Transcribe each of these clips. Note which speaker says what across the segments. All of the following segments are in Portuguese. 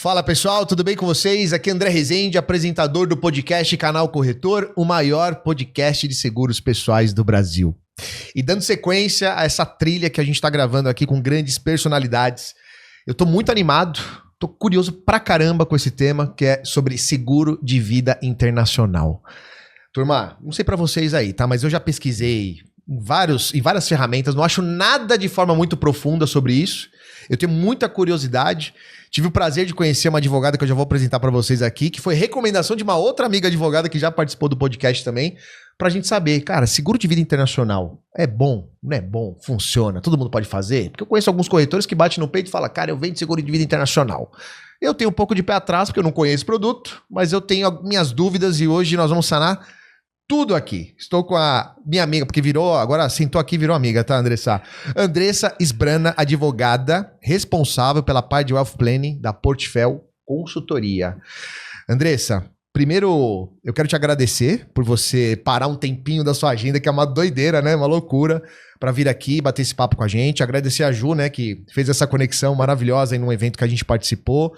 Speaker 1: Fala pessoal, tudo bem com vocês? Aqui é André Rezende, apresentador do podcast Canal Corretor, o maior podcast de seguros pessoais do Brasil. E dando sequência a essa trilha que a gente está gravando aqui com grandes personalidades, eu tô muito animado, tô curioso pra caramba com esse tema, que é sobre seguro de vida internacional. Turma, não sei pra vocês aí, tá? Mas eu já pesquisei em várias ferramentas, não acho nada de forma muito profunda sobre isso. Eu tenho muita curiosidade. Tive o prazer de conhecer uma advogada que eu já vou apresentar para vocês aqui, que foi recomendação de uma outra amiga advogada que já participou do podcast também, pra gente saber, cara, seguro de vida internacional é bom? Não é bom? Funciona? Todo mundo pode fazer? Porque eu conheço alguns corretores que batem no peito e falam, cara, eu vendo seguro de vida internacional. Eu tenho um pouco de pé atrás, porque eu não conheço o produto, mas eu tenho minhas dúvidas e hoje nós vamos sanar tudo aqui. Estou com a minha amiga, porque agora sentou aqui e virou amiga, tá, Andressa? Andressa Sbrana, advogada responsável pela parte de Wealth Planning da Portfel Consultoria. Andressa, primeiro eu quero te agradecer por você parar um tempinho da sua agenda, que é uma doideira, né? Uma loucura, para vir aqui bater esse papo com a gente. Agradecer a Ju, né, que fez essa conexão maravilhosa em um evento que a gente participou.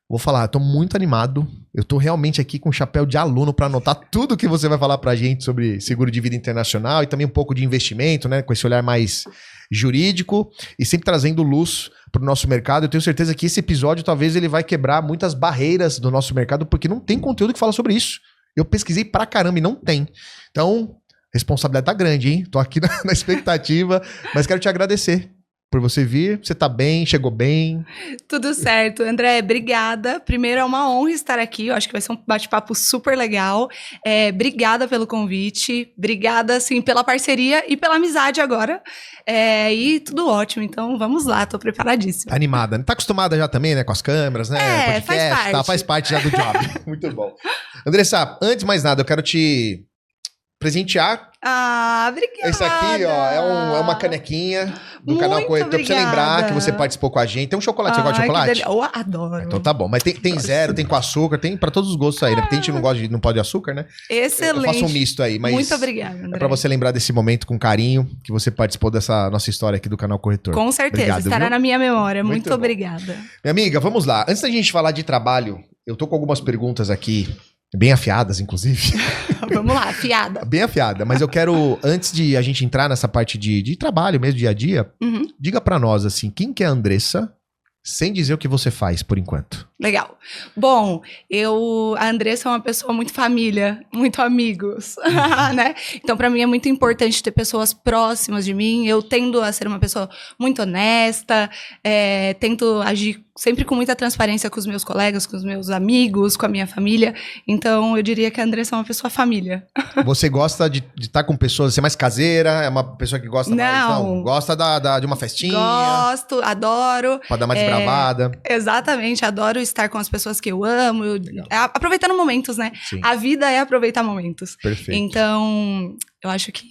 Speaker 1: Vou falar, tô muito animado. Eu tô realmente aqui com chapéu de aluno para anotar tudo que você vai falar pra gente sobre seguro de vida internacional e também um pouco de investimento, né? Com esse olhar mais jurídico e sempre trazendo luz pro nosso mercado. Eu tenho certeza que esse episódio talvez ele vai quebrar muitas barreiras do nosso mercado, porque não tem conteúdo que fala sobre isso. Eu pesquisei pra caramba e não tem. Então, responsabilidade tá grande, hein? Tô aqui na expectativa, mas quero te agradecer por você vir, você tá bem, chegou bem.
Speaker 2: Tudo certo, André, obrigada. Primeiro, é uma honra estar aqui, eu acho que vai ser um bate-papo super legal. Obrigada pelo convite, obrigada, assim, pela parceria e pela amizade agora. E tudo ótimo, então vamos lá, tô preparadíssima.
Speaker 1: Tá animada, né? Tá acostumada já também, né, com as câmeras, né? Podcast,
Speaker 2: faz parte.
Speaker 1: Tá, faz parte já do job. Muito bom. Andressa, antes de mais nada, eu quero te presentear.
Speaker 2: Ah, obrigada.
Speaker 1: Esse aqui, ó, é uma canequinha do Canal Corretor. Pra você lembrar que você participou com a gente. Tem um chocolate, você gosta de chocolate?
Speaker 2: Eu adoro.
Speaker 1: Então tá bom, mas tem zero, tem com açúcar, tem pra todos os gostos aí, né? Porque a gente não pode de açúcar, né?
Speaker 2: Excelente.
Speaker 1: Eu faço um misto aí, mas
Speaker 2: muito obrigada, André.
Speaker 1: É pra você lembrar desse momento com carinho, que você participou dessa nossa história aqui do Canal Corretor.
Speaker 2: Com certeza,
Speaker 1: obrigado,
Speaker 2: estará
Speaker 1: viu?
Speaker 2: na minha memória. Muito
Speaker 1: bom.
Speaker 2: obrigada.
Speaker 1: Minha amiga, vamos lá. Antes da gente falar de trabalho, eu tô com algumas perguntas aqui, bem afiadas, inclusive.
Speaker 2: Vamos lá, afiada.
Speaker 1: Bem afiada, mas eu quero, antes de a gente entrar nessa parte de trabalho mesmo, dia a dia, diga pra nós, assim, quem que é a Andressa, sem dizer o que você faz, por enquanto.
Speaker 2: Legal. Bom, a Andressa é uma pessoa muito família, muito amigos, né? Então, pra mim é muito importante ter pessoas próximas de mim. Eu tendo a ser uma pessoa muito honesta, tento agir sempre com muita transparência com os meus colegas, com os meus amigos, com a minha família. Então, eu diria que a Andressa é uma pessoa família.
Speaker 1: Você gosta de estar com pessoas, ser mais caseira? É uma pessoa que gosta mais... Não, gosta de uma festinha?
Speaker 2: Gosto, adoro.
Speaker 1: Pra dar mais bravada.
Speaker 2: Exatamente, adoro estar com as pessoas que eu amo. Aproveitando momentos, né? Sim. A vida é aproveitar momentos.
Speaker 1: Perfeito.
Speaker 2: Então, eu acho que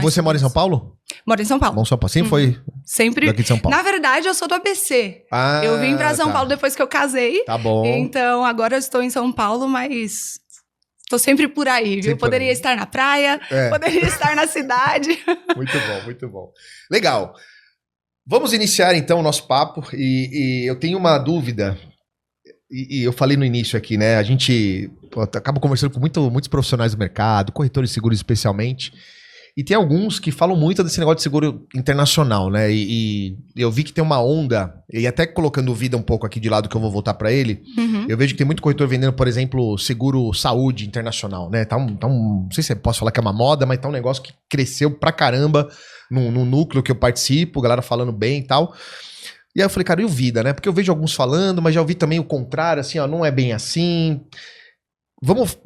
Speaker 1: você mora em São Paulo?
Speaker 2: Moro em São Paulo.
Speaker 1: Bom, São Paulo. Sempre foi
Speaker 2: daqui
Speaker 1: de São Paulo.
Speaker 2: Na verdade, eu sou do ABC. Eu vim pra São Paulo depois que eu casei.
Speaker 1: Tá bom.
Speaker 2: Então, agora eu estou em São Paulo, mas tô sempre por aí, viu? Poderia estar na praia, poderia estar na cidade.
Speaker 1: Muito bom, muito bom. Legal. Vamos iniciar, então, o nosso papo. E eu tenho uma dúvida. E eu falei no início aqui, né? A gente acaba conversando com muitos profissionais do mercado, corretores de seguros especialmente. E tem alguns que falam muito desse negócio de seguro internacional, né? E eu vi que tem uma onda, e até colocando o Vida um pouco aqui de lado, que eu vou voltar para ele, eu vejo que tem muito corretor vendendo, por exemplo, seguro saúde internacional, né? Não sei se eu posso falar que é uma moda, mas tá um negócio que cresceu pra caramba no núcleo que eu participo, galera falando bem e tal. E aí eu falei, cara, e o Vida, né? Porque eu vejo alguns falando, mas já ouvi também o contrário, assim, ó, não é bem assim. Vamos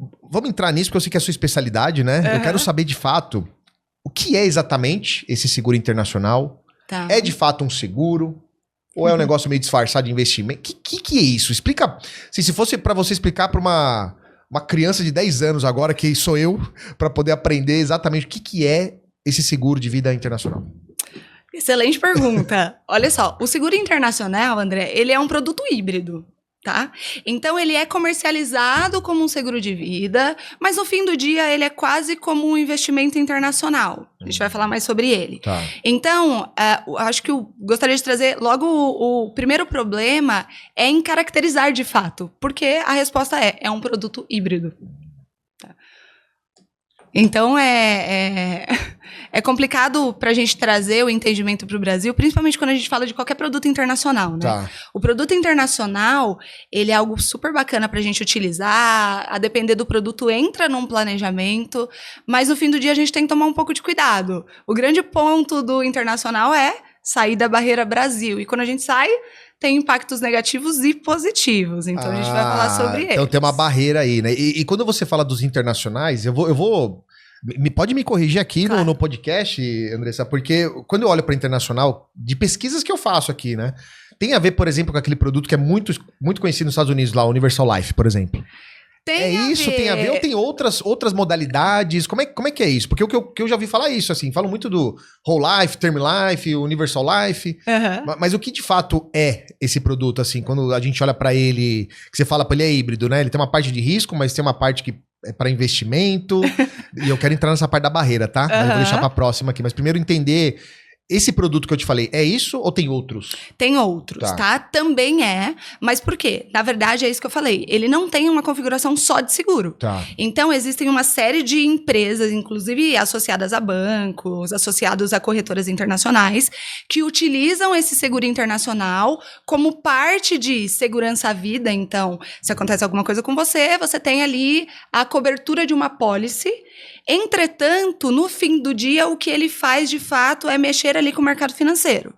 Speaker 1: entrar nisso, porque eu sei que é a sua especialidade, né? Eu quero saber de fato o que é exatamente esse seguro internacional.
Speaker 2: Tá.
Speaker 1: É de fato um seguro? Ou é um negócio meio disfarçado de investimento? Que é isso? Explica, se fosse pra você explicar pra uma criança de 10 anos agora, que sou eu, pra poder aprender exatamente o que é esse seguro de vida internacional.
Speaker 2: Excelente pergunta. Olha só, o seguro internacional, André, ele é um produto híbrido. Tá? Então, ele é comercializado como um seguro de vida, mas no fim do dia, ele é quase como um investimento internacional. A gente vai falar mais sobre ele.
Speaker 1: Tá.
Speaker 2: Então, acho que eu gostaria de trazer logo o primeiro problema é em caracterizar de fato, porque a resposta é um produto híbrido. Tá? Então, é complicado para a gente trazer o entendimento para o Brasil, principalmente quando a gente fala de qualquer produto internacional, né?
Speaker 1: Tá.
Speaker 2: O produto internacional, ele é algo super bacana para a gente utilizar, a depender do produto entra num planejamento, mas no fim do dia a gente tem que tomar um pouco de cuidado. O grande ponto do internacional é sair da barreira Brasil, e quando a gente sai, tem impactos negativos e positivos. Então, a gente vai falar sobre eles.
Speaker 1: Então tem uma barreira aí, né? E quando você fala dos internacionais, eu vou pode me corrigir aqui
Speaker 2: Claro.
Speaker 1: no podcast, Andressa, porque quando eu olho para internacional, de pesquisas que eu faço aqui, né? Tem a ver, por exemplo, com aquele produto que é muito, muito conhecido nos Estados Unidos, lá, o Universal Life, por exemplo. Tem a ver ou tem outras modalidades? Como é que é isso? Porque o que eu já ouvi falar é isso, assim, falam muito do Whole Life, Term Life, Universal Life, mas o que de fato é esse produto, assim, quando a gente olha pra ele, que você fala pra ele é híbrido, né? Ele tem uma parte de risco, mas tem uma parte que é para investimento, e eu quero entrar nessa parte da barreira, tá? Mas eu vou deixar pra próxima aqui, mas primeiro entender... Esse produto que eu te falei, é isso ou tem outros?
Speaker 2: Tem outros, tá? Também é. Mas por quê? Na verdade, é isso que eu falei. Ele não tem uma configuração só de seguro.
Speaker 1: Tá.
Speaker 2: Então, existem uma série de empresas, inclusive associadas a bancos, associados a corretoras internacionais, que utilizam esse seguro internacional como parte de segurança à vida. Então, se acontece alguma coisa com você, você tem ali a cobertura de uma pólice. Entretanto, no fim do dia, o que ele faz de fato é mexer ali com o mercado financeiro.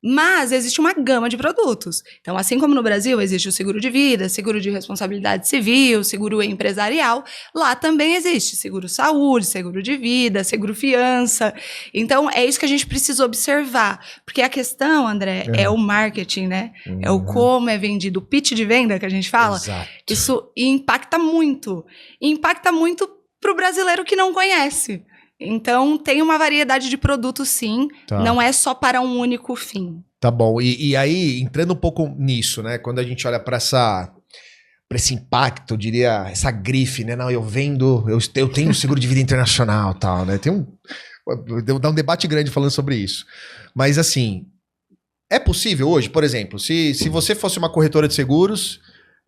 Speaker 2: Mas existe uma gama de produtos. Então, assim como no Brasil existe o seguro de vida, seguro de responsabilidade civil, seguro empresarial, lá também existe seguro saúde, seguro de vida, seguro fiança. Então, é isso que a gente precisa observar. Porque a questão, André, é o marketing, né? É o como é vendido, o pitch de venda que a gente fala.
Speaker 1: Exato.
Speaker 2: Isso impacta muito. E impacta muito para o brasileiro que não conhece. Então, tem uma variedade de produtos, sim.
Speaker 1: Tá.
Speaker 2: Não é só para um único fim.
Speaker 1: Tá bom. E aí, entrando um pouco nisso, né? Quando a gente olha para esse impacto, eu diria, essa grife, né? Não, eu tenho um seguro de vida internacional, tal, né? Dá um debate grande falando sobre isso. Mas, assim, é possível hoje, por exemplo, se você fosse uma corretora de seguros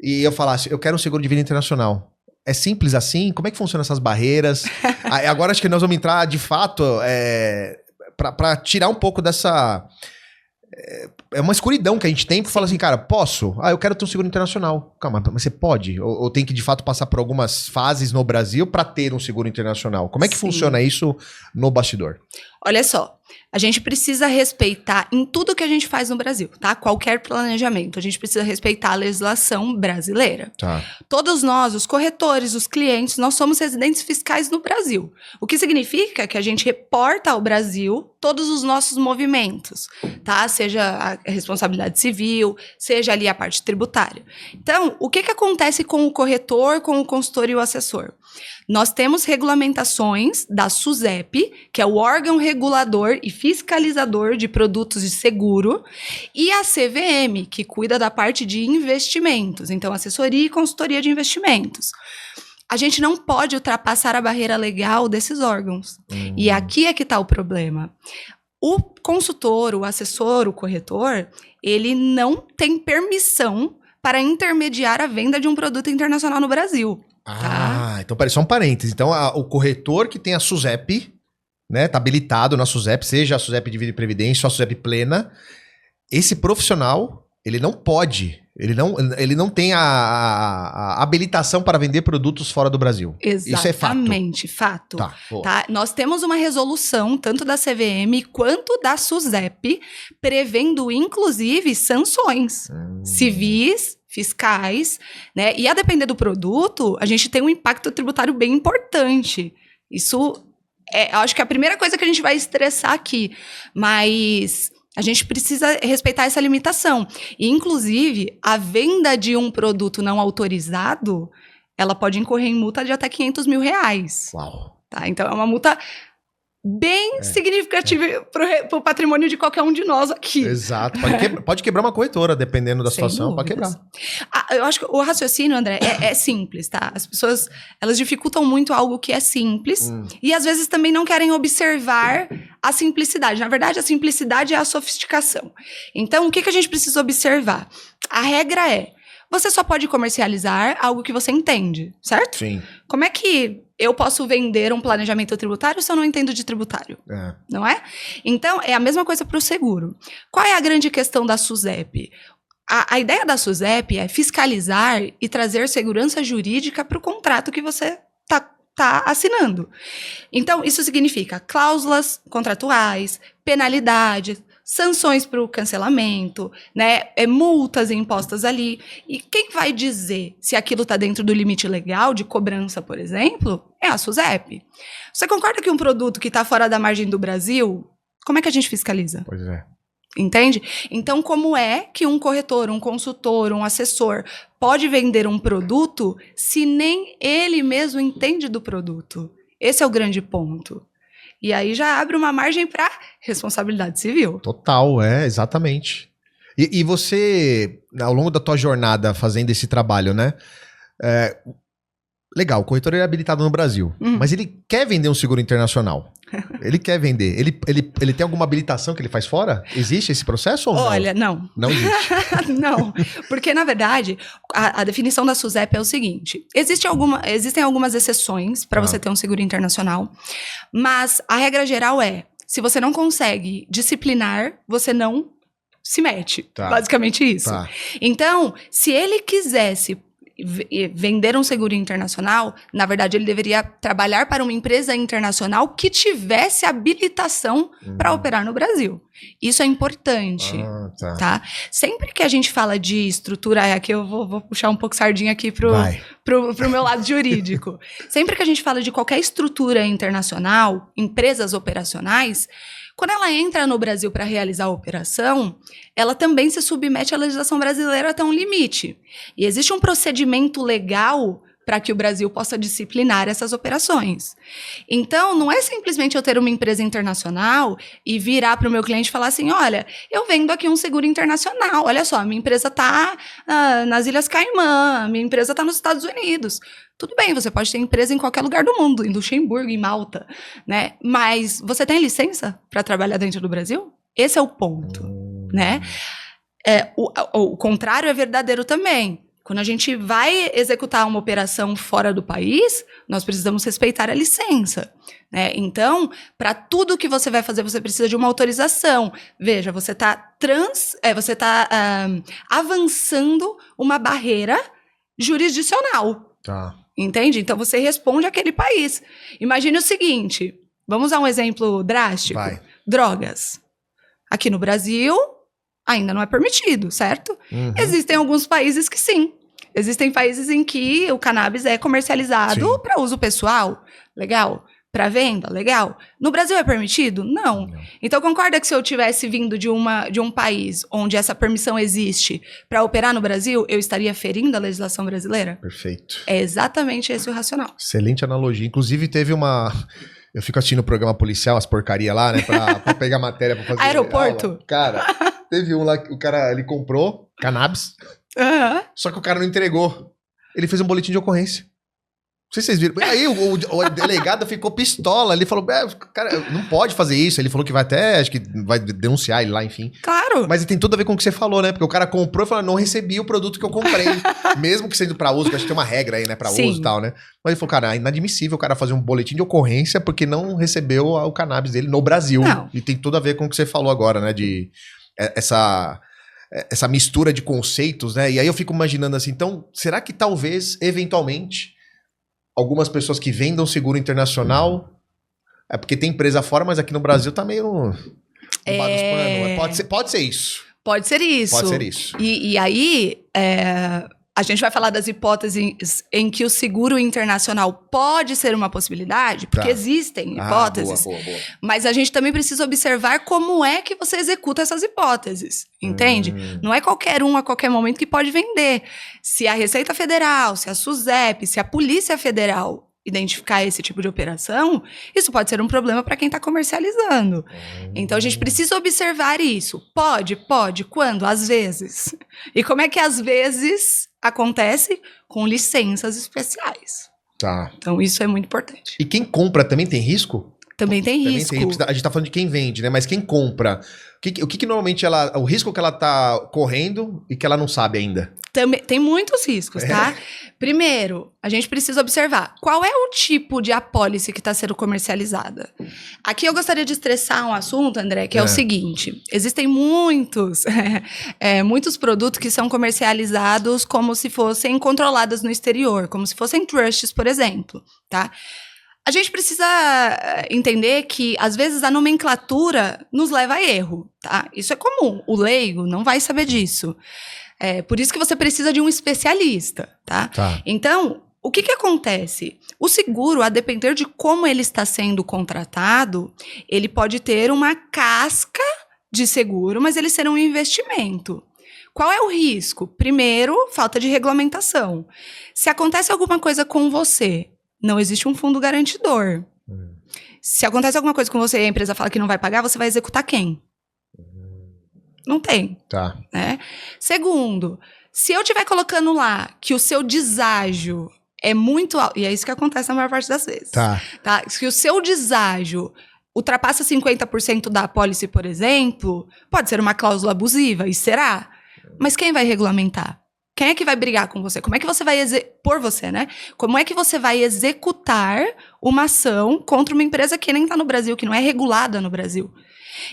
Speaker 1: e eu falasse, eu quero um seguro de vida internacional. É simples assim? Como é que funcionam essas barreiras? Agora acho que nós vamos entrar, de fato, para tirar um pouco dessa... É uma escuridão que a gente tem, porque fala assim, cara, posso? Eu quero ter um seguro internacional. Calma, mas você pode? Ou tem que, de fato, passar por algumas fases no Brasil para ter um seguro internacional? Como é que funciona isso no bastidor?
Speaker 2: Olha só, a gente precisa respeitar em tudo que a gente faz no Brasil, tá? Qualquer planejamento, a gente precisa respeitar a legislação brasileira.
Speaker 1: Tá.
Speaker 2: Todos nós, os corretores, os clientes, nós somos residentes fiscais no Brasil. O que significa que a gente reporta ao Brasil todos os nossos movimentos, tá? Seja a responsabilidade civil, seja ali a parte tributária. Então, o que acontece com o corretor, com o consultor e o assessor? Nós temos regulamentações da SUSEP, que é o órgão regulador e fiscalizador de produtos de seguro, e a CVM, que cuida da parte de investimentos, então assessoria e consultoria de investimentos. A gente não pode ultrapassar a barreira legal desses órgãos. E aqui é que está o problema. O consultor, o assessor, o corretor, ele não tem permissão para intermediar a venda de um produto internacional no Brasil. Tá?
Speaker 1: Então peraí, só um parênteses. Então o corretor que tem a SUSEP, né, tá habilitado na SUSEP, seja a SUSEP de Vida e Previdência ou a SUSEP plena, esse profissional, ele não pode, ele não tem a habilitação para vender produtos fora do Brasil.
Speaker 2: Exatamente,
Speaker 1: isso é fato.
Speaker 2: Exatamente, fato.
Speaker 1: Tá.
Speaker 2: Nós temos uma resolução, tanto da CVM quanto da SUSEP, prevendo, inclusive, sanções civis, fiscais, né? E a depender do produto, a gente tem um impacto tributário bem importante. Isso acho que é a primeira coisa que a gente vai estressar aqui. Mas a gente precisa respeitar essa limitação. E, inclusive, a venda de um produto não autorizado, ela pode incorrer em multa de até R$500 mil.
Speaker 1: Uau.
Speaker 2: Tá? Então, é uma multa bem significativa para o patrimônio de qualquer um de nós aqui.
Speaker 1: Exato. Pode quebrar uma corretora, dependendo da situação, pode quebrar.
Speaker 2: Eu acho que o raciocínio, André, é simples, tá? As pessoas, elas dificultam muito algo que é simples e às vezes também não querem observar a simplicidade. Na verdade, a simplicidade é a sofisticação. Então, o que a gente precisa observar? A regra é, você só pode comercializar algo que você entende, certo?
Speaker 1: Sim.
Speaker 2: Como é que eu posso vender um planejamento tributário se eu não entendo de tributário? Não é? Então, é a mesma coisa para o seguro. Qual é a grande questão da SUSEP? A ideia da SUSEP é fiscalizar e trazer segurança jurídica para o contrato que você está assinando. Então, isso significa cláusulas contratuais, penalidades, sanções para o cancelamento, né? Multas impostas ali. E quem vai dizer se aquilo está dentro do limite legal de cobrança, por exemplo, é a SUSEP. Você concorda que um produto que está fora da margem do Brasil, como é que a gente fiscaliza?
Speaker 1: Pois é.
Speaker 2: Entende? Então, como é que um corretor, um consultor, um assessor pode vender um produto se nem ele mesmo entende do produto? Esse é o grande ponto. E aí já abre uma margem para responsabilidade civil.
Speaker 1: Total, exatamente. E você, ao longo da tua jornada fazendo esse trabalho, né? Legal, o corretor é habilitado no Brasil, mas ele quer vender um seguro internacional. Ele quer vender. Ele tem alguma habilitação que ele faz fora? Existe esse processo ou não?
Speaker 2: Olha, não.
Speaker 1: Não existe.
Speaker 2: Não, porque na verdade a definição da SUSEP é o seguinte, existem algumas exceções para você ter um seguro internacional, mas a regra geral é, se você não consegue disciplinar, você não se mete. Basicamente isso. Então, se ele quisesse vender um seguro internacional, na verdade ele deveria trabalhar para uma empresa internacional que tivesse habilitação para operar no Brasil. Isso é importante, tá? Sempre que a gente fala de estrutura, aqui eu vou puxar um pouco sardinha aqui pro meu lado jurídico. Sempre que a gente fala de qualquer estrutura internacional, empresas operacionais, quando ela entra no Brasil para realizar a operação, ela também se submete à legislação brasileira até um limite. E existe um procedimento legal para que o Brasil possa disciplinar essas operações. Então, não é simplesmente eu ter uma empresa internacional e virar para o meu cliente e falar assim, olha, eu vendo aqui um seguro internacional, olha só, minha empresa está nas Ilhas Caimã, minha empresa está nos Estados Unidos. Tudo bem, você pode ter empresa em qualquer lugar do mundo, em Luxemburgo, em Malta, né? Mas você tem licença para trabalhar dentro do Brasil? Esse é o ponto, né? O contrário é verdadeiro também. Quando a gente vai executar uma operação fora do país, nós precisamos respeitar a licença, né? Então, para tudo que você vai fazer, você precisa de uma autorização. Veja, você está avançando uma barreira jurisdicional. Entende? Então, você responde àquele país. Imagine o seguinte, vamos dar um exemplo drástico. Drogas. Aqui no Brasil, ainda não é permitido, certo? Existem alguns países que sim. Existem países em que o cannabis é comercializado para uso pessoal. Legal. Para venda? Legal. No Brasil é permitido? Não. Então, concorda que se eu tivesse vindo de um país onde essa permissão existe para operar no Brasil, eu estaria ferindo a legislação brasileira?
Speaker 1: Perfeito.
Speaker 2: É exatamente esse o racional.
Speaker 1: Excelente analogia. Inclusive, teve uma... Eu fico assistindo o programa policial, as porcarias lá, né? Pra pegar matéria pra fazer
Speaker 2: aeroporto?
Speaker 1: Aula. Cara, teve um lá que o cara, ele comprou cannabis, só que o cara não entregou. Ele fez um boletim de ocorrência. Não sei se vocês viram. Aí o delegado ficou pistola. Ele falou, cara, não pode fazer isso. Ele falou que vai até, acho que vai denunciar ele lá, enfim.
Speaker 2: Claro.
Speaker 1: Mas tem tudo a ver com o que você falou, né? Porque o cara comprou e falou, não recebi o produto que eu comprei. Mesmo que sendo pra uso, que acho que tem uma regra aí, né? Pra uso e tal, né? Mas ele falou, cara, é inadmissível o cara fazer um boletim de ocorrência porque não recebeu o cannabis dele no Brasil.
Speaker 2: Não.
Speaker 1: E tem tudo a ver com o que você falou agora, né? De essa mistura de conceitos, né? E aí eu fico imaginando assim, então, será que talvez, eventualmente... Algumas pessoas que vendam seguro internacional, porque tem empresa fora, mas aqui no Brasil tá meio no bar dos panos. Pode ser isso.
Speaker 2: Pode ser isso.
Speaker 1: Pode ser isso.
Speaker 2: E aí, a gente vai falar das hipóteses em que o seguro internacional pode ser uma possibilidade, porque existem hipóteses, boa. Mas a gente também precisa observar como é que você executa essas hipóteses, entende? Não é qualquer um a qualquer momento que pode vender. Se a Receita Federal, se a SUSEP, se a Polícia Federal identificar esse tipo de operação, isso pode ser um problema para quem está comercializando. Então, a gente precisa observar isso. Pode. Quando? Às vezes. E como é que às vezes acontece com licenças especiais.
Speaker 1: Tá.
Speaker 2: Então, isso é muito importante.
Speaker 1: E quem compra também tem risco?
Speaker 2: Também tem risco.
Speaker 1: A gente tá falando de quem vende, né? Mas quem compra, o que normalmente o risco que ela tá correndo e que ela não sabe ainda?
Speaker 2: Também, tem muitos riscos, tá? Primeiro, a gente precisa observar qual é o tipo de apólice que está sendo comercializada. Aqui eu gostaria de estressar um assunto, André, que é o seguinte. Existem muitos produtos que são comercializados como se fossem controlados no exterior, como se fossem trusts, por exemplo, tá? A gente precisa entender que, às vezes, a nomenclatura nos leva a erro, tá? Isso é comum. O leigo não vai saber disso. Por isso que você precisa de um especialista, tá? Então, o que acontece? O seguro, a depender de como ele está sendo contratado, ele pode ter uma casca de seguro, mas ele será um investimento. Qual é o risco? Primeiro, falta de regulamentação. Se acontece alguma coisa com você, não existe um fundo garantidor. Se acontece alguma coisa com você e a empresa fala que não vai pagar, você vai executar quem? Não tem.
Speaker 1: Tá.
Speaker 2: Né? Segundo, se eu estiver colocando lá que o seu deságio é muito alto, e é isso que acontece na maior parte das vezes.
Speaker 1: Tá.
Speaker 2: Se o seu deságio ultrapassa 50% da apólice, por exemplo, pode ser uma cláusula abusiva, e será. Mas quem vai regulamentar? Quem é que vai brigar com você? Como é que você vai por você, né? Como é que você vai executar uma ação contra uma empresa que nem está no Brasil, que não é regulada no Brasil?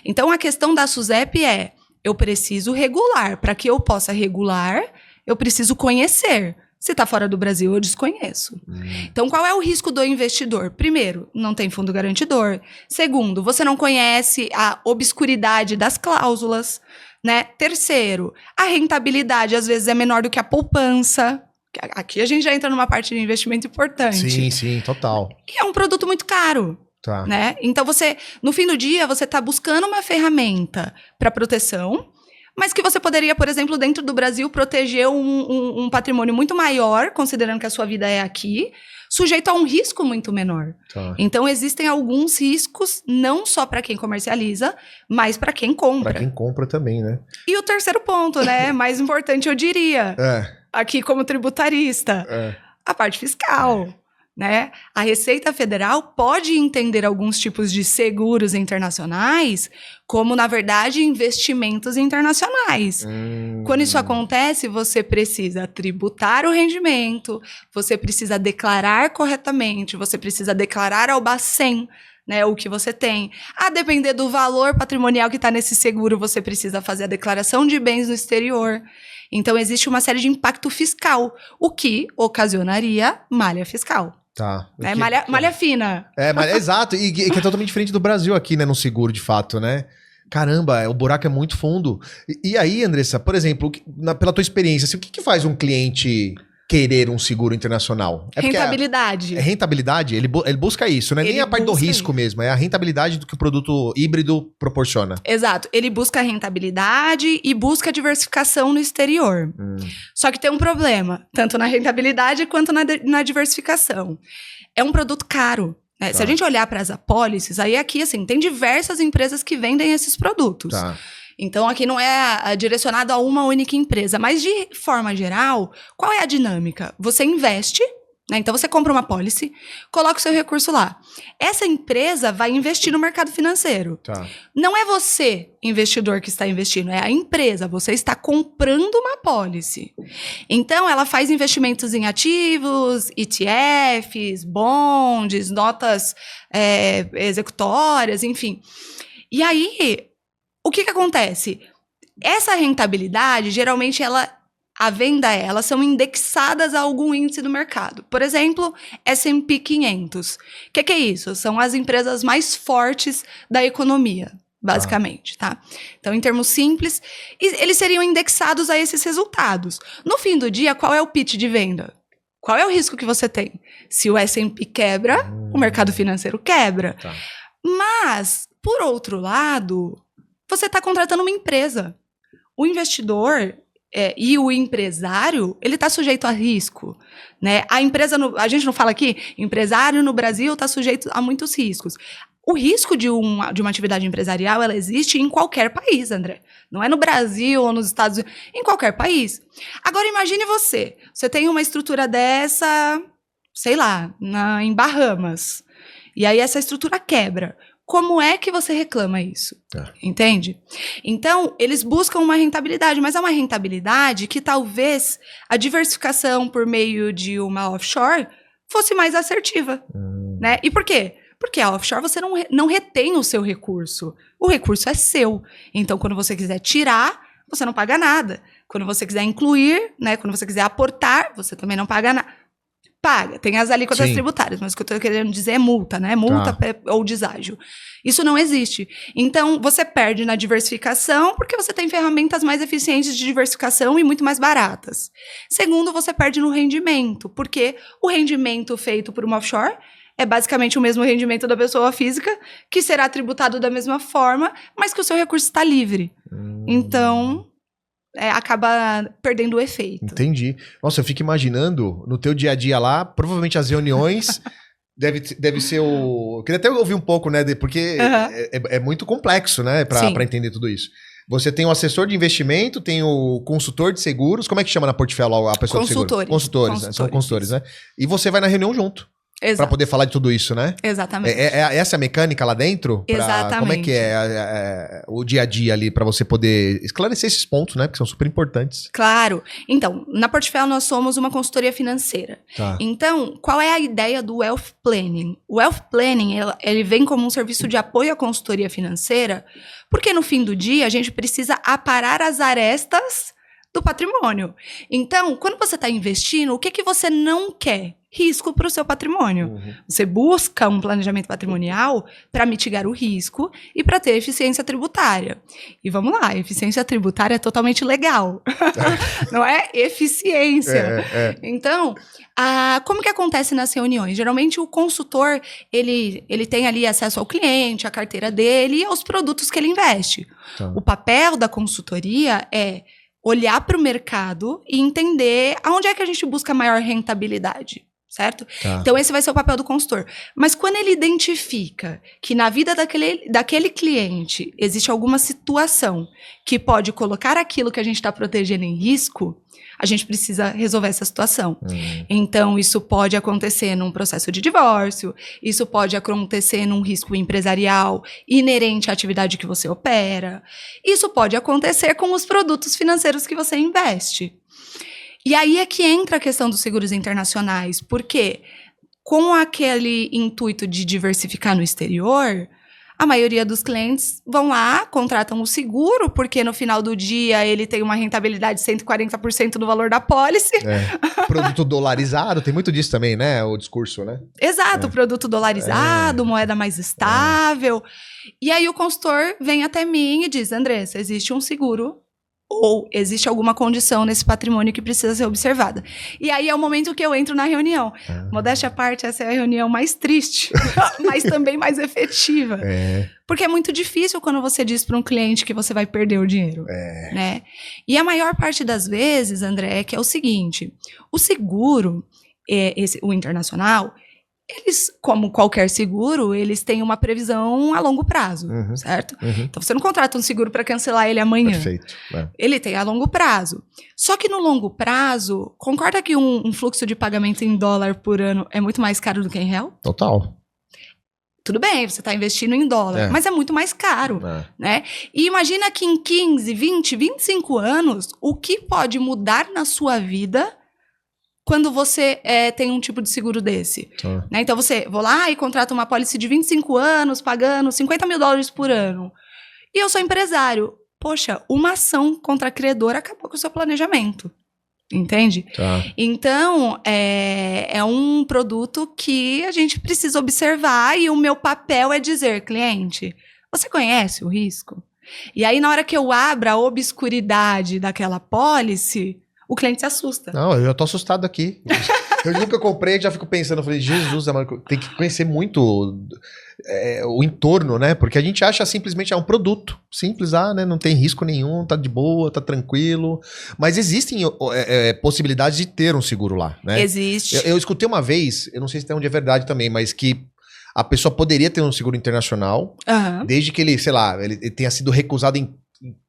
Speaker 2: Então, a questão da SUSEP é, eu preciso regular. Para que eu possa regular, eu preciso conhecer. Se está fora do Brasil, eu desconheço. Então, qual é o risco do investidor? Primeiro, não tem fundo garantidor. Segundo, você não conhece a obscuridade das cláusulas. Né? Terceiro, a rentabilidade às vezes é menor do que a poupança. Aqui a gente já entra numa parte de investimento importante.
Speaker 1: Sim, total.
Speaker 2: E é um produto muito caro.
Speaker 1: Tá.
Speaker 2: Né? Então, no fim do dia, você está buscando uma ferramenta para proteção, mas que você poderia, por exemplo, dentro do Brasil, proteger um patrimônio muito maior, considerando que a sua vida é aqui, sujeito a um risco muito menor.
Speaker 1: Tá.
Speaker 2: Então, existem alguns riscos, não só para quem comercializa, mas para quem compra.
Speaker 1: Para quem compra também, né?
Speaker 2: E o terceiro ponto, né? Mais importante, eu diria, aqui como tributarista, a parte fiscal. Né? A Receita Federal pode entender alguns tipos de seguros internacionais como, na verdade, investimentos internacionais. Quando isso acontece, você precisa tributar o rendimento, você precisa declarar corretamente, você precisa declarar ao Bacen, né, o que você tem. A depender do valor patrimonial que está nesse seguro, você precisa fazer a declaração de bens no exterior. Então, existe uma série de impacto fiscal, o que ocasionaria malha fiscal.
Speaker 1: Tá.
Speaker 2: Malha fina.
Speaker 1: Exato. E que é totalmente diferente do Brasil aqui, né? No seguro, de fato, né? Caramba, o buraco é muito fundo. E aí, Andressa, por exemplo, pela tua experiência, assim, o que faz um cliente querer um seguro internacional?
Speaker 2: Rentabilidade.
Speaker 1: É rentabilidade? Ele busca isso, né? Nem a parte do risco mesmo, é a rentabilidade do que o produto híbrido proporciona.
Speaker 2: Exato. Ele busca rentabilidade e busca diversificação no exterior. Só que tem um problema, tanto na rentabilidade quanto na diversificação. É um produto caro. Né? Se a gente olhar para as apólices, aí aqui, assim, tem diversas empresas que vendem esses produtos.
Speaker 1: Tá.
Speaker 2: Então, aqui não é direcionado a uma única empresa. Mas, de forma geral, qual é a dinâmica? Você investe, né? Então, você compra uma apólice, coloca o seu recurso lá. Essa empresa vai investir no mercado financeiro.
Speaker 1: Tá.
Speaker 2: Não é você, investidor, que está investindo, é a empresa. Você está comprando uma apólice. Então, ela faz investimentos em ativos, ETFs, bonds, notas executórias, enfim. E aí, o que acontece? Essa rentabilidade, geralmente, elas são indexadas a algum índice do mercado. Por exemplo, S&P 500. O que é isso? São as empresas mais fortes da economia, basicamente, tá? Então, em termos simples, eles seriam indexados a esses resultados. No fim do dia, qual é o pitch de venda? Qual é o risco que você tem? Se o S&P quebra, o mercado financeiro quebra.
Speaker 1: Tá.
Speaker 2: Mas, por outro lado, você está contratando uma empresa. O investidor e o empresário, ele está sujeito a risco. Né? A gente não fala aqui, empresário no Brasil está sujeito a muitos riscos. O risco de uma atividade empresarial, ela existe em qualquer país, André. Não é no Brasil ou nos Estados Unidos, em qualquer país. Agora, imagine você tem uma estrutura dessa, sei lá, em Bahamas, e aí essa estrutura quebra. Como é que você reclama isso? Entende? Então, eles buscam uma rentabilidade, mas é uma rentabilidade que talvez a diversificação por meio de uma offshore fosse mais assertiva, né? E por quê? Porque a offshore você não retém o seu recurso. O recurso é seu. Então, quando você quiser tirar, você não paga nada. Quando você quiser incluir, né? Quando você quiser aportar, você também não paga nada. Paga, tem as alíquotas tributárias, mas o que eu estou querendo dizer é multa, né? Multa ou deságio. Isso não existe. Então, você perde na diversificação porque você tem ferramentas mais eficientes de diversificação e muito mais baratas. Segundo, você perde no rendimento, porque o rendimento feito por uma offshore é basicamente o mesmo rendimento da pessoa física, que será tributado da mesma forma, mas que o seu recurso está livre. Então, acaba perdendo o efeito.
Speaker 1: Entendi. Nossa, eu fico imaginando, no teu dia a dia lá, provavelmente as reuniões deve ser o... Eu queria até ouvir um pouco, né? Porque é muito complexo, né? Para entender tudo isso. Você tem o assessor de investimento, tem o consultor de seguros. Como é que chama na Portfólio a pessoa de seguros? Consultores, né? São consultores, né? E você vai na reunião junto. Para poder falar de tudo isso, né?
Speaker 2: Exatamente.
Speaker 1: Essa é a mecânica lá dentro?
Speaker 2: Exatamente.
Speaker 1: Como é que é o dia a dia ali para você poder esclarecer esses pontos, né? Que são super importantes.
Speaker 2: Claro. Então, na Portfólio nós somos uma consultoria financeira. Então, qual é a ideia do Wealth Planning? O Wealth Planning, ele vem como um serviço de apoio à consultoria financeira, porque no fim do dia a gente precisa aparar as arestas do patrimônio. Então, quando você está investindo, o que você não quer? Risco para o seu patrimônio. Você busca um planejamento patrimonial para mitigar o risco e para ter eficiência tributária. E vamos lá, eficiência tributária é totalmente legal. Não é eficiência. Então, como que acontece nas reuniões? Geralmente o consultor, ele tem ali acesso ao cliente, à carteira dele e aos produtos que ele investe. O papel da consultoria é olhar para o mercado e entender aonde é que a gente busca maior rentabilidade, certo? Então, esse vai ser o papel do consultor. Mas quando ele identifica que na vida daquele cliente existe alguma situação que pode colocar aquilo que a gente está protegendo em risco, a gente precisa resolver essa situação. Então, isso pode acontecer num processo de divórcio, isso pode acontecer num risco empresarial inerente à atividade que você opera, isso pode acontecer com os produtos financeiros que você investe. E aí é que entra a questão dos seguros internacionais, porque com aquele intuito de diversificar no exterior, a maioria dos clientes vão lá, contratam o seguro, porque no final do dia ele tem uma rentabilidade de 140% do valor da pólice.
Speaker 1: Produto dolarizado, tem muito disso também, né? O discurso, né?
Speaker 2: Exato, produto dolarizado, moeda mais estável. E aí o consultor vem até mim e diz, Andressa, existe um seguro ou existe alguma condição nesse patrimônio que precisa ser observada. E aí é o momento que eu entro na reunião. Modéstia à parte, essa é a reunião mais triste, mas também mais efetiva. Porque é muito difícil quando você diz para um cliente que você vai perder o dinheiro. Né? E a maior parte das vezes, André, é que é o seguinte, o seguro, o internacional, eles, como qualquer seguro, eles têm uma previsão a longo prazo, certo? Então, você não contrata um seguro para cancelar ele amanhã.
Speaker 1: Perfeito.
Speaker 2: Ele tem a longo prazo. Só que no longo prazo, concorda que um fluxo de pagamento em dólar por ano é muito mais caro do que em real?
Speaker 1: Total.
Speaker 2: Tudo bem, você está investindo em dólar, mas é muito mais caro, né? E imagina que em 15, 20, 25 anos, o que pode mudar na sua vida quando você tem um tipo de seguro desse. Né? Então, vou lá e contrato uma pólice de 25 anos, pagando $50 mil por ano. E eu sou empresário. Poxa, uma ação contra credor acabou com o seu planejamento. Entende? Então, é um produto que a gente precisa observar e o meu papel é dizer, cliente, você conhece o risco? E aí, na hora que eu abro a obscuridade daquela pólice, o cliente se assusta.
Speaker 1: Não, eu já tô assustado aqui. Eu nunca comprei, já fico pensando, eu falei, Jesus, tem que conhecer muito o entorno, né? Porque a gente acha simplesmente um produto simples, né? Não tem risco nenhum, tá de boa, tá tranquilo. Mas existem possibilidades de ter um seguro lá, né?
Speaker 2: Existe.
Speaker 1: Eu escutei uma vez, eu não sei se até onde é verdade também, mas que a pessoa poderia ter um seguro internacional, desde que ele, sei lá, ele tenha sido recusado em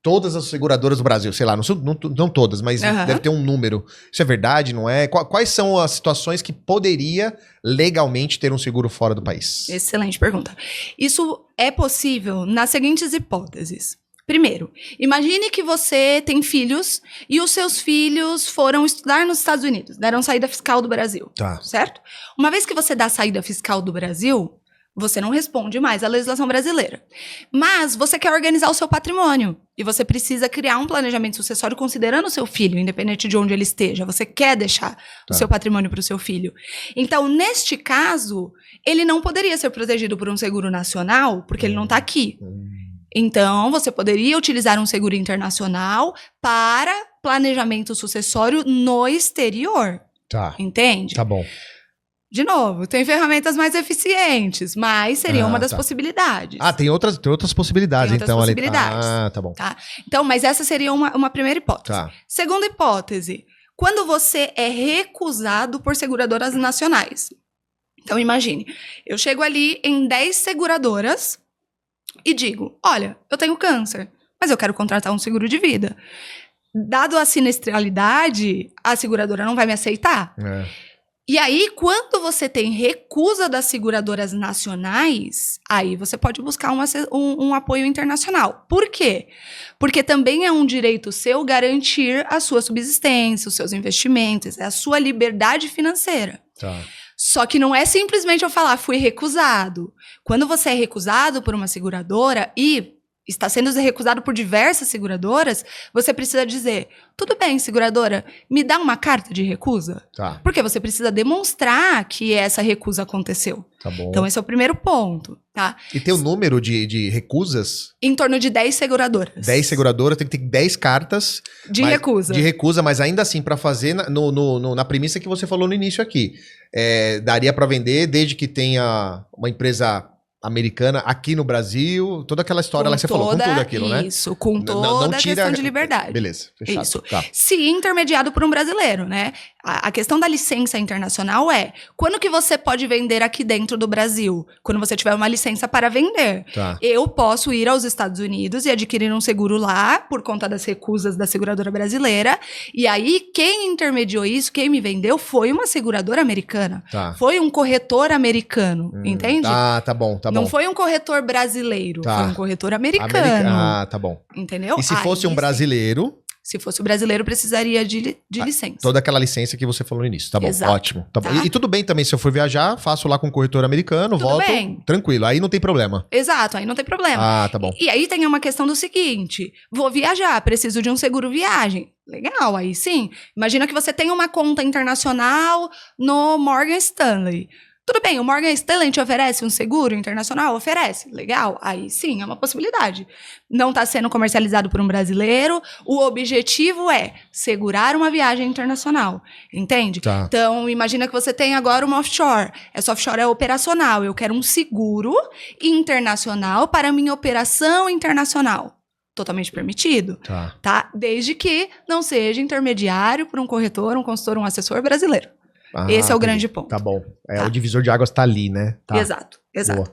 Speaker 1: todas as seguradoras do Brasil, sei lá, não todas, mas deve ter um número. Isso é verdade, não é? Quais são as situações que poderia legalmente ter um seguro fora do país?
Speaker 2: Excelente pergunta. Isso é possível nas seguintes hipóteses. Primeiro, imagine que você tem filhos e os seus filhos foram estudar nos Estados Unidos, deram saída fiscal do Brasil, certo? Uma vez que você dá saída fiscal do Brasil, você não responde mais à legislação brasileira. Mas você quer organizar o seu patrimônio e você precisa criar um planejamento sucessório considerando o seu filho, independente de onde ele esteja. Você quer deixar o seu patrimônio para o seu filho. Então, neste caso, ele não poderia ser protegido por um seguro nacional, porque ele não está aqui. Então, você poderia utilizar um seguro internacional para planejamento sucessório no exterior. Entende?
Speaker 1: Tá bom.
Speaker 2: De novo, tem ferramentas mais eficientes, mas seria uma das possibilidades.
Speaker 1: Tem outras possibilidades,
Speaker 2: tem outras
Speaker 1: então.
Speaker 2: Possibilidades.
Speaker 1: Tá bom.
Speaker 2: Então, mas essa seria uma primeira hipótese. Segunda hipótese, quando você é recusado por seguradoras nacionais. Então, imagine, eu chego ali em 10 seguradoras e digo, olha, eu tenho câncer, mas eu quero contratar um seguro de vida. Dado a sinistralidade, a seguradora não vai me aceitar. E aí, quando você tem recusa das seguradoras nacionais, aí você pode buscar um apoio internacional. Por quê? Porque também é um direito seu garantir a sua subsistência, os seus investimentos, a sua liberdade financeira. Só que não é simplesmente eu falar, fui recusado. Quando você é recusado por uma seguradora e está sendo recusado por diversas seguradoras, você precisa dizer, tudo bem, seguradora, me dá uma carta de recusa? Porque você precisa demonstrar que essa recusa aconteceu.
Speaker 1: Tá bom.
Speaker 2: Então, esse é o primeiro ponto, tá?
Speaker 1: E tem o número de recusas?
Speaker 2: Em torno de 10 seguradoras.
Speaker 1: 10 seguradoras, tem que ter 10 cartas
Speaker 2: de recusa.
Speaker 1: De recusa, mas ainda assim, para fazer na premissa que você falou no início aqui, daria para vender desde que tenha uma empresa americana aqui no Brasil, toda aquela história lá que você falou, com tudo aquilo, né?
Speaker 2: Isso, com toda a questão de liberdade.
Speaker 1: Beleza, fechado.
Speaker 2: Isso. Se intermediado por um brasileiro, né? A questão da licença internacional quando que você pode vender aqui dentro do Brasil? Quando você tiver uma licença para vender. Eu posso ir aos Estados Unidos e adquirir um seguro lá, por conta das recusas da seguradora brasileira, e aí quem intermediou isso, quem me vendeu, foi uma seguradora americana. Foi um corretor americano, entende?
Speaker 1: Tá bom.
Speaker 2: Não foi um corretor brasileiro, foi um corretor americano.
Speaker 1: Tá bom.
Speaker 2: Entendeu?
Speaker 1: E se fosse um brasileiro...
Speaker 2: Se fosse o brasileiro, precisaria de licença.
Speaker 1: Toda aquela licença que você falou no início. Tá bom,
Speaker 2: Exato.
Speaker 1: Ótimo. Tá bom. E tudo bem também, se eu for viajar, faço lá com um corretor americano, volto, tranquilo. Aí não tem problema.
Speaker 2: Exato, aí não tem problema.
Speaker 1: Tá bom.
Speaker 2: E aí tem uma questão do seguinte, vou viajar, preciso de um seguro viagem. Legal, aí sim. Imagina que você tem uma conta internacional no Morgan Stanley. Tudo bem, o Morgan Stanley te oferece um seguro internacional? Oferece. Legal. Aí sim, é uma possibilidade. Não está sendo comercializado por um brasileiro. O objetivo é segurar uma viagem internacional. Entende? Então, imagina que você tem agora uma offshore. Essa offshore é operacional. Eu quero um seguro internacional para minha operação internacional. Totalmente permitido. Tá? Desde que não seja intermediário por um corretor, um consultor, um assessor brasileiro. Esse é o grande ponto.
Speaker 1: Tá bom. O divisor de águas tá ali, né?
Speaker 2: Exato. Boa.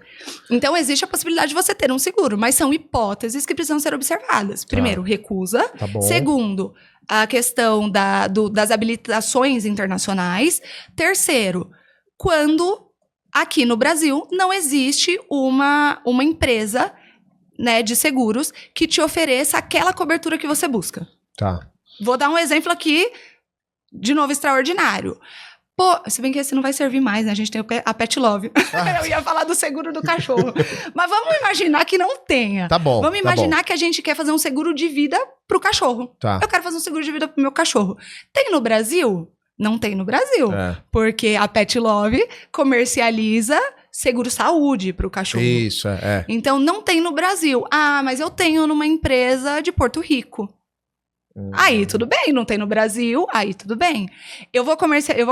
Speaker 2: Então, existe a possibilidade de você ter um seguro, mas são hipóteses que precisam ser observadas. Primeiro, recusa.
Speaker 1: Tá bom.
Speaker 2: Segundo, a questão das habilitações internacionais. Terceiro, quando aqui no Brasil não existe uma empresa, né, de seguros que te ofereça aquela cobertura que você busca. Vou dar um exemplo aqui, de novo, extraordinário. Pô, se bem que esse não vai servir mais, né? A gente tem a Pet Love. Eu ia falar do seguro do cachorro. Mas vamos imaginar que não tenha.
Speaker 1: Tá bom.
Speaker 2: Vamos imaginar que a gente quer fazer um seguro de vida pro cachorro. Eu quero fazer um seguro de vida pro meu cachorro. Tem no Brasil? Não tem no Brasil. Porque a Pet Love comercializa seguro saúde pro cachorro.
Speaker 1: Isso,
Speaker 2: Então, não tem no Brasil. Mas eu tenho numa empresa de Porto Rico. Aí tudo bem, não tem no Brasil, aí tudo bem. Eu vou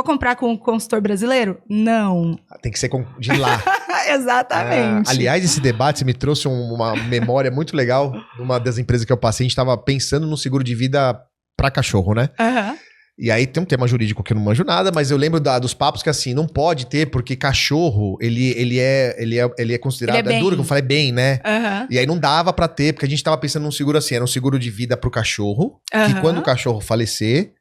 Speaker 2: comprar com um consultor brasileiro? Não.
Speaker 1: Tem que ser de lá.
Speaker 2: Exatamente.
Speaker 1: Aliás, esse debate você me trouxe uma memória muito legal. Uma das empresas que eu passei, a gente estava pensando no seguro de vida para cachorro, né? E aí tem um tema jurídico que eu não manjo nada, mas eu lembro dos papos que assim, não pode ter, porque cachorro, ele é considerado,
Speaker 2: Ele é bem.
Speaker 1: duro que eu falei, bem, né?
Speaker 2: Aham.
Speaker 1: E aí não dava pra ter, porque a gente tava pensando num seguro assim, era um seguro de vida pro cachorro, que
Speaker 2: Aham.
Speaker 1: quando o cachorro falecer,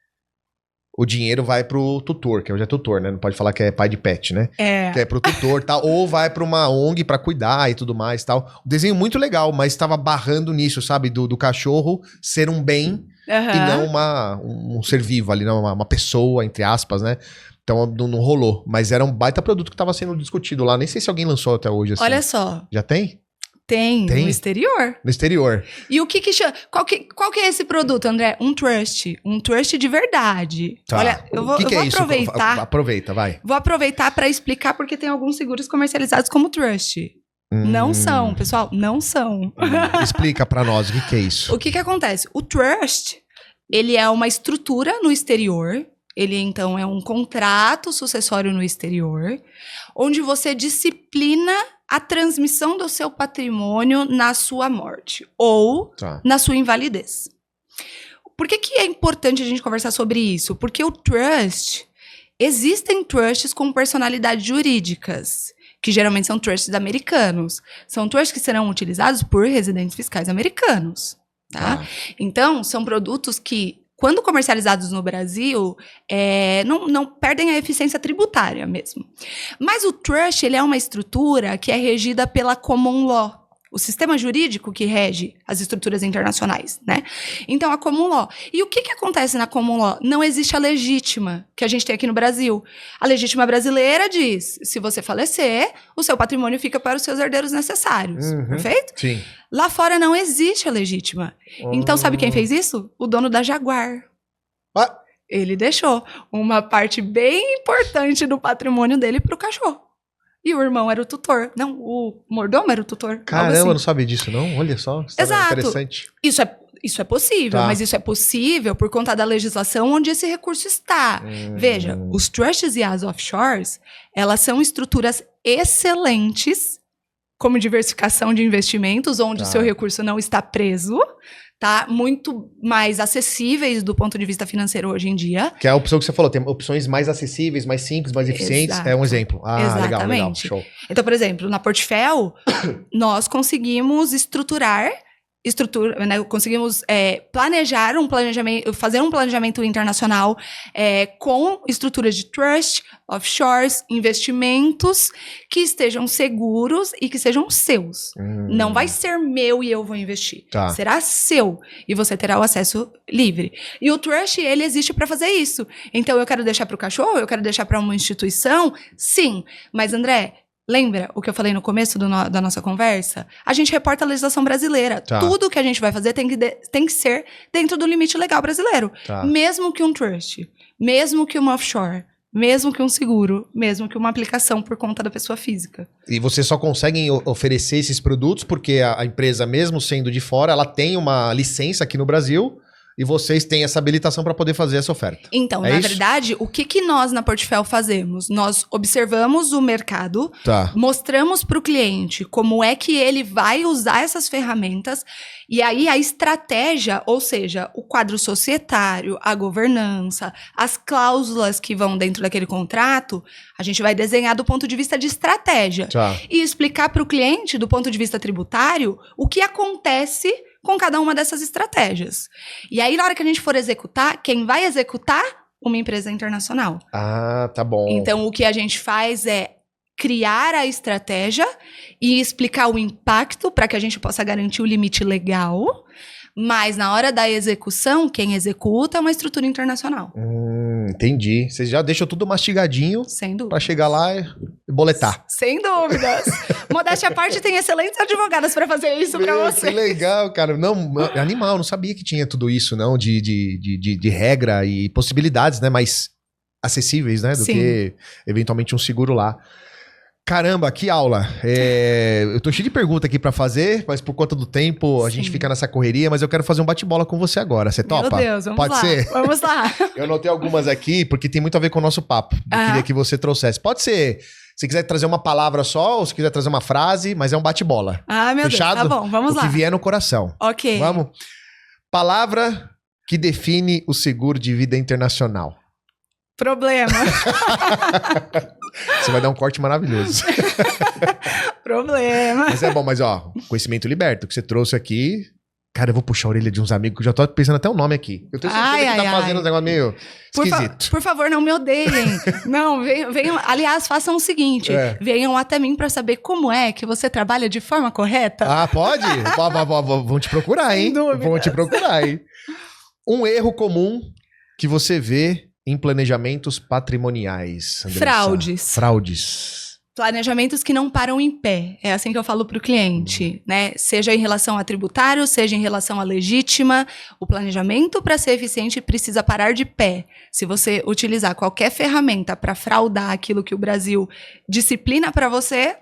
Speaker 1: o dinheiro vai pro tutor, que hoje é tutor, né? Não pode falar que é pai de pet, né? Que é pro tutor, tal, ou vai pra uma ONG pra cuidar e tudo mais, tal. Um desenho muito legal, mas tava barrando nisso, sabe? Do cachorro ser um bem e
Speaker 2: Aham.
Speaker 1: não um ser vivo ali, não uma pessoa, entre aspas, né? Então não rolou. Mas era um baita produto que tava sendo discutido lá. Nem sei se alguém lançou até hoje, assim.
Speaker 2: Olha só,
Speaker 1: Já tem?
Speaker 2: tem
Speaker 1: Tem?
Speaker 2: no exterior.
Speaker 1: No exterior.
Speaker 2: E o que chama... Qual que é esse produto, André? Um trust de verdade.
Speaker 1: Tá.
Speaker 2: Olha, eu vou
Speaker 1: que é isso?
Speaker 2: aproveitar.
Speaker 1: Aproveita, vai.
Speaker 2: Vou aproveitar para explicar porque tem alguns seguros comercializados como trust. Não são, pessoal, não são.
Speaker 1: Explica pra nós o que é isso.
Speaker 2: O que acontece? O trust, ele é uma estrutura no exterior. Ele, então, é um contrato sucessório no exterior, onde você disciplina a transmissão do seu patrimônio na sua morte ou na sua invalidez. Por que é importante a gente conversar sobre isso? Porque o trust... Existem trusts com personalidades jurídicas, que geralmente são trusts americanos. São trusts que serão utilizados por residentes fiscais americanos, tá? Então, são produtos que, quando comercializados no Brasil, não perdem a eficiência tributária mesmo. Mas o trust, ele é uma estrutura que é regida pela common law, o sistema jurídico que rege as estruturas internacionais, né? Então, a common law. E o que acontece na common law? Não existe a legítima, que a gente tem aqui no Brasil. A legítima brasileira diz, se você falecer, o seu patrimônio fica para os seus herdeiros necessários, perfeito?
Speaker 1: Sim.
Speaker 2: Lá fora não existe a legítima. Então, sabe quem fez isso? O dono da Jaguar. Ele deixou uma parte bem importante do patrimônio dele para o cachorro. E o irmão era o tutor. Não, o mordomo era o tutor.
Speaker 1: Caramba,
Speaker 2: assim.
Speaker 1: Eu não sabia disso, não. Olha só.
Speaker 2: Exato.
Speaker 1: Interessante.
Speaker 2: Isso é possível, mas isso é possível por conta da legislação onde esse recurso está. Veja, os trusts e as offshores, elas são estruturas excelentes, como diversificação de investimentos, onde o seu recurso não está preso, tá? Muito mais acessíveis do ponto de vista financeiro hoje em dia.
Speaker 1: Que é a opção que você falou, tem opções mais acessíveis, mais simples, mais eficientes.
Speaker 2: Exato.
Speaker 1: É um exemplo.
Speaker 2: Exatamente.
Speaker 1: Legal, show.
Speaker 2: Então, por exemplo, na Portfel, nós conseguimos né, conseguimos fazer um planejamento internacional com estruturas de trust, offshores, investimentos que estejam seguros e que sejam seus. Não vai ser meu e eu vou investir. Será seu e você terá o acesso livre. E o trust, ele existe para fazer isso. Então, eu quero deixar para o cachorro, eu quero deixar para uma instituição? Sim. Mas, André, lembra o que eu falei no começo da nossa conversa? A gente reporta a legislação brasileira. Tudo que a gente vai fazer tem que ser dentro do limite legal brasileiro. Mesmo que um trust, mesmo que uma offshore, mesmo que um seguro, mesmo que uma aplicação por conta da pessoa física.
Speaker 1: E vocês só conseguem oferecer esses produtos porque a empresa, mesmo sendo de fora, ela tem uma licença aqui no Brasil e vocês têm essa habilitação para poder fazer essa oferta.
Speaker 2: Então, na verdade, o que nós na Portfel fazemos? Nós observamos o mercado, mostramos para o cliente como é que ele vai usar essas ferramentas e aí a estratégia, ou seja, o quadro societário, a governança, as cláusulas que vão dentro daquele contrato, a gente vai desenhar do ponto de vista de estratégia e explicar para o cliente, do ponto de vista tributário, o que acontece com cada uma dessas estratégias. E aí, na hora que a gente for executar, quem vai executar? Uma empresa internacional.
Speaker 1: Tá bom.
Speaker 2: Então, o que a gente faz é criar a estratégia e explicar o impacto para que a gente possa garantir o limite legal. Mas, na hora da execução, quem executa é uma estrutura internacional.
Speaker 1: Entendi. Vocês já deixam tudo mastigadinho para chegar lá e boletar.
Speaker 2: Sem dúvidas. Modéstia à parte, tem excelentes advogadas para fazer isso para você.
Speaker 1: Que legal, cara. Não, animal, não sabia que tinha tudo isso, não, de regra e possibilidades, né, mais acessíveis, né, do que eventualmente um seguro lá. Caramba, que aula. Eu tô cheio de perguntas aqui pra fazer, mas por conta do tempo a gente fica nessa correria, mas eu quero fazer um bate-bola com você agora. Você topa?
Speaker 2: Meu Deus, vamos
Speaker 1: Pode
Speaker 2: lá.
Speaker 1: ser?
Speaker 2: Vamos lá.
Speaker 1: Eu anotei algumas aqui porque tem muito a ver com o nosso papo. Eu queria que você trouxesse. Pode ser, se quiser trazer uma palavra só ou se quiser trazer uma frase, mas é um bate-bola.
Speaker 2: Meu
Speaker 1: Fechado?
Speaker 2: Deus, tá bom, vamos lá.
Speaker 1: O que vier no coração.
Speaker 2: Ok.
Speaker 1: Vamos? Palavra que define o seguro de vida internacional?
Speaker 2: Problema.
Speaker 1: Você vai dar um corte maravilhoso.
Speaker 2: Problema.
Speaker 1: Mas é bom, mas ó, conhecimento liberta, o que você trouxe aqui... Cara, eu vou puxar a orelha de uns amigos, que eu já tô pensando até o nome aqui. Eu tenho certeza que tá fazendo um negócio meio esquisito.
Speaker 2: Por favor, não me odeiem. Não, venham. Aliás, façam o seguinte: venham até mim pra saber como é que você trabalha de forma correta.
Speaker 1: Ah, pode? Vão te procurar, hein? Vão te procurar, hein? Um erro comum que você vê em planejamentos patrimoniais, Andressa. Fraudes.
Speaker 2: Planejamentos que não param em pé. É assim que eu falo para o cliente, né? Seja em relação a tributário, seja em relação à legítima. O planejamento, para ser eficiente, precisa parar de pé. Se você utilizar qualquer ferramenta para fraudar aquilo que o Brasil disciplina para você,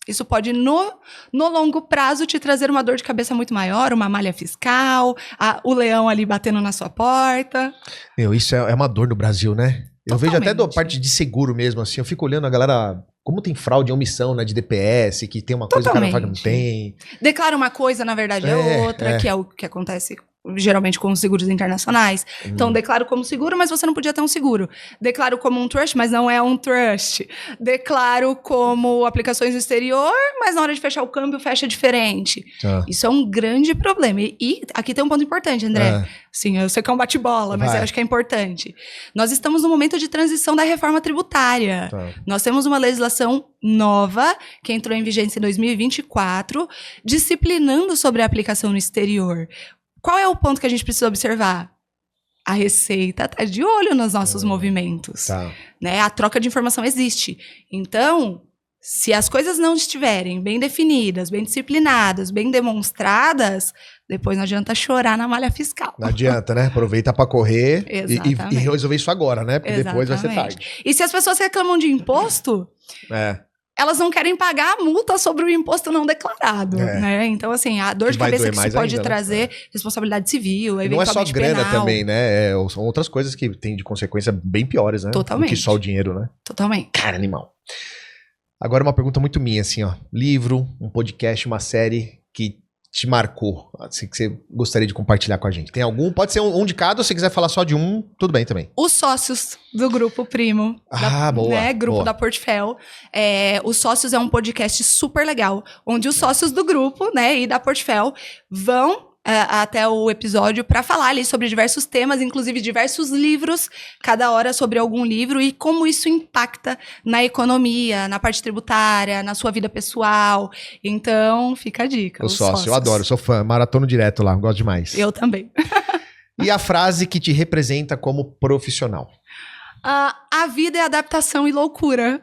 Speaker 2: isso pode, no longo prazo, te trazer uma dor de cabeça muito maior, uma malha fiscal, o leão ali batendo na sua porta.
Speaker 1: Meu, isso é uma dor no Brasil, né? Eu
Speaker 2: Totalmente.
Speaker 1: vejo até da parte de seguro mesmo, assim. Eu fico olhando a galera... Como tem fraude e omissão, né? De DPS, que tem uma coisa que o cara fala que não tem.
Speaker 2: Declara uma coisa, na verdade é outra, que é o que acontece geralmente com os seguros internacionais. Então, declaro como seguro, mas você não podia ter um seguro. Declaro como um trust, mas não é um trust. Declaro como aplicações no exterior, mas na hora de fechar o câmbio, fecha diferente. Isso é um grande problema. E aqui tem um ponto importante, André. Sim, eu sei que é um bate-bola, mas eu acho que é importante. Nós estamos no momento de transição da reforma tributária. Nós temos uma legislação nova, que entrou em vigência em 2024, disciplinando sobre a aplicação no exterior. Qual é o ponto que a gente precisa observar? A Receita está de olho nos nossos movimentos. Né? A troca de informação existe. Então, se as coisas não estiverem bem definidas, bem disciplinadas, bem demonstradas, depois não adianta chorar na malha fiscal.
Speaker 1: Não adianta, né? Aproveita para correr e resolver isso agora, né? Porque depois vai ser tarde.
Speaker 2: E se as pessoas reclamam de imposto... elas não querem pagar a multa sobre o imposto não declarado, né? Então, assim, a dor de cabeça que isso pode trazer, responsabilidade civil, eventualmente
Speaker 1: não é só grana
Speaker 2: penal.
Speaker 1: Também, né? São outras coisas que tem de consequência bem piores, né?
Speaker 2: Totalmente.
Speaker 1: Do que só o dinheiro, né?
Speaker 2: Totalmente.
Speaker 1: Cara, animal. Agora uma pergunta muito minha, assim, ó. Livro, um podcast, uma série que te marcou, assim, que você gostaria de compartilhar com a gente? Tem algum? Pode ser um de cada, ou se você quiser falar só de um, tudo bem também.
Speaker 2: Os sócios do Grupo Primo.
Speaker 1: Boa.
Speaker 2: Né, grupo
Speaker 1: boa.
Speaker 2: da Portfel. Os Sócios é um podcast super legal, onde os sócios do grupo, né, e da Portfel vão até o episódio para falar ali sobre diversos temas, inclusive diversos livros, cada hora sobre algum livro e como isso impacta na economia, na parte tributária, na sua vida pessoal. Então, fica a dica.
Speaker 1: O sócio, eu adoro, sou fã, maratono direto lá, gosto demais.
Speaker 2: Eu também.
Speaker 1: E a frase que te representa como profissional?
Speaker 2: A vida é adaptação e loucura.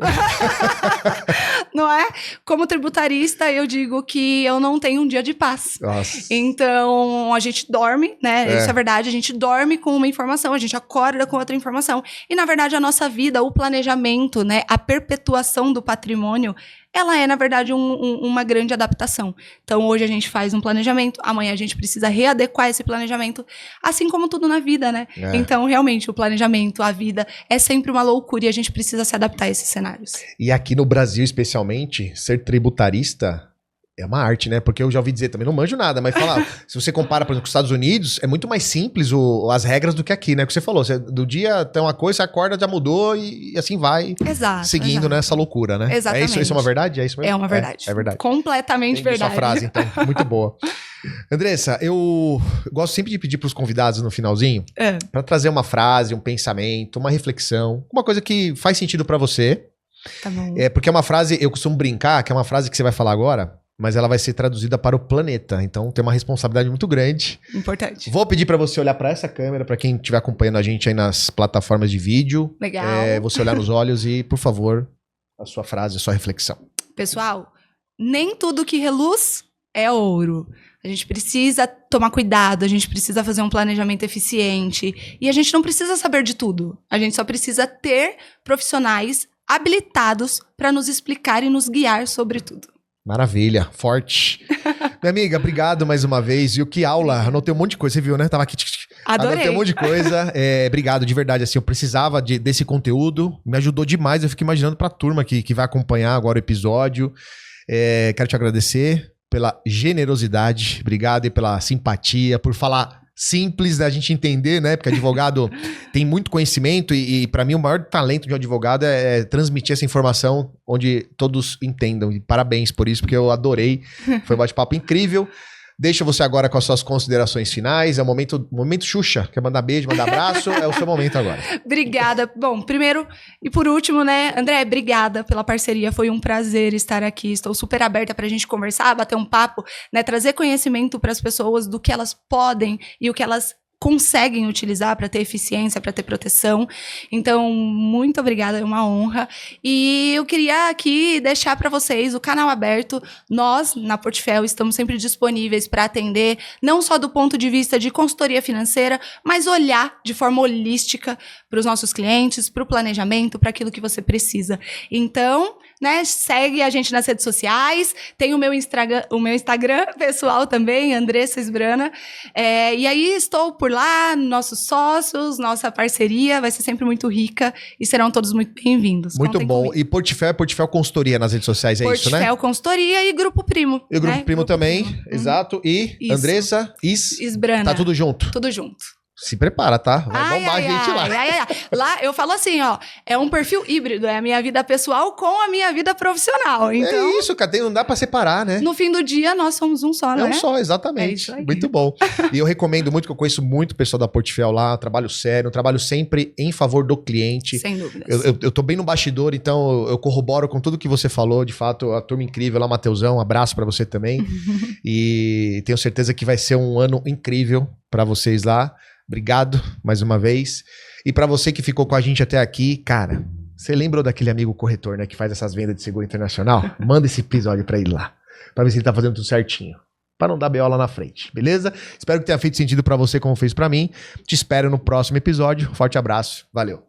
Speaker 2: Não é? Como tributarista, eu digo que eu não tenho um dia de paz.
Speaker 1: Nossa.
Speaker 2: Então, a gente dorme, né? Isso é verdade. A gente dorme com uma informação, a gente acorda com outra informação. E, na verdade, a nossa vida, o planejamento, né? A perpetuação do patrimônio, ela é, na verdade, uma grande adaptação. Então, hoje a gente faz um planejamento, amanhã a gente precisa readequar esse planejamento, assim como tudo na vida, né? Então, realmente, o planejamento, a vida, é sempre uma loucura e a gente precisa se adaptar a esses cenários.
Speaker 1: E aqui no Brasil, especialmente, ser tributarista é uma arte, né? Porque eu já ouvi dizer também, não manjo nada, mas falar, se você compara, por exemplo, com os Estados Unidos, é muito mais simples as regras do que aqui, né? O que você falou, do dia tem uma coisa, você acorda, já mudou e assim vai. Seguindo nessa loucura, né?
Speaker 2: Exatamente.
Speaker 1: Isso é uma verdade? É isso mesmo?
Speaker 2: É uma verdade.
Speaker 1: É verdade.
Speaker 2: Completamente
Speaker 1: Entendi
Speaker 2: verdade.
Speaker 1: Sua frase, então. Muito boa. Andressa, eu gosto sempre de pedir para os convidados no finalzinho para trazer uma frase, um pensamento, uma reflexão, uma coisa que faz sentido para você.
Speaker 2: Tá bom.
Speaker 1: Porque é uma frase, eu costumo brincar, que é uma frase que você vai falar agora, mas ela vai ser traduzida para o planeta. Então tem uma responsabilidade muito grande.
Speaker 2: Importante.
Speaker 1: Vou pedir para você olhar para essa câmera, para quem estiver acompanhando a gente aí nas plataformas de vídeo.
Speaker 2: Legal.
Speaker 1: Você olhar nos olhos e, por favor, a sua frase, a sua reflexão.
Speaker 2: Pessoal, nem tudo que reluz é ouro. A gente precisa tomar cuidado, a gente precisa fazer um planejamento eficiente. E a gente não precisa saber de tudo. A gente só precisa ter profissionais habilitados para nos explicar e nos guiar sobre tudo.
Speaker 1: Maravilha, forte. Minha amiga, obrigado mais uma vez. E que aula, anotei um monte de coisa, você viu, né? Tava aqui.
Speaker 2: Adorei.
Speaker 1: Anotei um monte de coisa. Obrigado, de verdade, assim, eu precisava desse conteúdo. Me ajudou demais, eu fico imaginando pra turma que vai acompanhar agora o episódio. Quero te agradecer pela generosidade, obrigado e pela simpatia, por falar simples da gente entender, né? Porque advogado tem muito conhecimento e para mim o maior talento de um advogado é transmitir essa informação onde todos entendam. E parabéns por isso, porque eu adorei. Foi um bate-papo incrível. Deixa você agora com as suas considerações finais. É o momento Xuxa. Quer mandar beijo, mandar abraço? É o seu momento agora.
Speaker 2: Obrigada. Bom, primeiro e por último, né, André, obrigada pela parceria. Foi um prazer estar aqui. Estou super aberta para a gente conversar, bater um papo, né, trazer conhecimento para as pessoas do que elas podem e o que elas conseguem utilizar para ter eficiência, para ter proteção. Então, muito obrigada, é uma honra. E eu queria aqui deixar para vocês o canal aberto. Nós, na Portfel, estamos sempre disponíveis para atender, não só do ponto de vista de consultoria financeira, mas olhar de forma holística para os nossos clientes, para o planejamento, para aquilo que você precisa. Então, né, segue a gente nas redes sociais, tem o meu Instagram pessoal também, Andressa Esbrana, e aí estou por lá, nossos sócios, nossa parceria vai ser sempre muito rica e serão todos muito bem-vindos.
Speaker 1: Muito
Speaker 2: Contem
Speaker 1: bom.
Speaker 2: comigo.
Speaker 1: E Portfel Consultoria nas redes sociais, é isso, né?
Speaker 2: Portfel Consultoria e Grupo Primo.
Speaker 1: E o Grupo
Speaker 2: né?
Speaker 1: Primo também, exato. E
Speaker 2: Isso.
Speaker 1: Andressa
Speaker 2: Esbrana.
Speaker 1: Tá tudo junto.
Speaker 2: Tudo junto.
Speaker 1: Se prepara, tá? Vai bombar a gente lá.
Speaker 2: Lá eu falo assim, ó, é um perfil híbrido, é a minha vida pessoal com a minha vida profissional. Então,
Speaker 1: É isso, cara, não dá pra separar, né?
Speaker 2: no fim do dia, nós somos um só,
Speaker 1: É
Speaker 2: né?
Speaker 1: um só,
Speaker 2: É
Speaker 1: exatamente.
Speaker 2: isso aí.
Speaker 1: Muito bom. E eu recomendo muito, que eu conheço muito o pessoal da Portfel lá, trabalho sério, trabalho sempre em favor do cliente.
Speaker 2: Sem dúvidas.
Speaker 1: Eu tô bem no bastidor, então eu corroboro com tudo que você falou, de fato, a turma incrível lá, Mateusão, um abraço pra você também. E tenho certeza que vai ser um ano incrível pra vocês lá. Obrigado mais uma vez. E pra você que ficou com a gente até aqui, cara, você lembrou daquele amigo corretor, né, que faz essas vendas de seguro internacional? Manda esse episódio pra ele lá, pra ver se ele tá fazendo tudo certinho, pra não dar BO lá na frente, beleza? Espero que tenha feito sentido pra você como fez pra mim. Te espero no próximo episódio. Forte abraço. Valeu.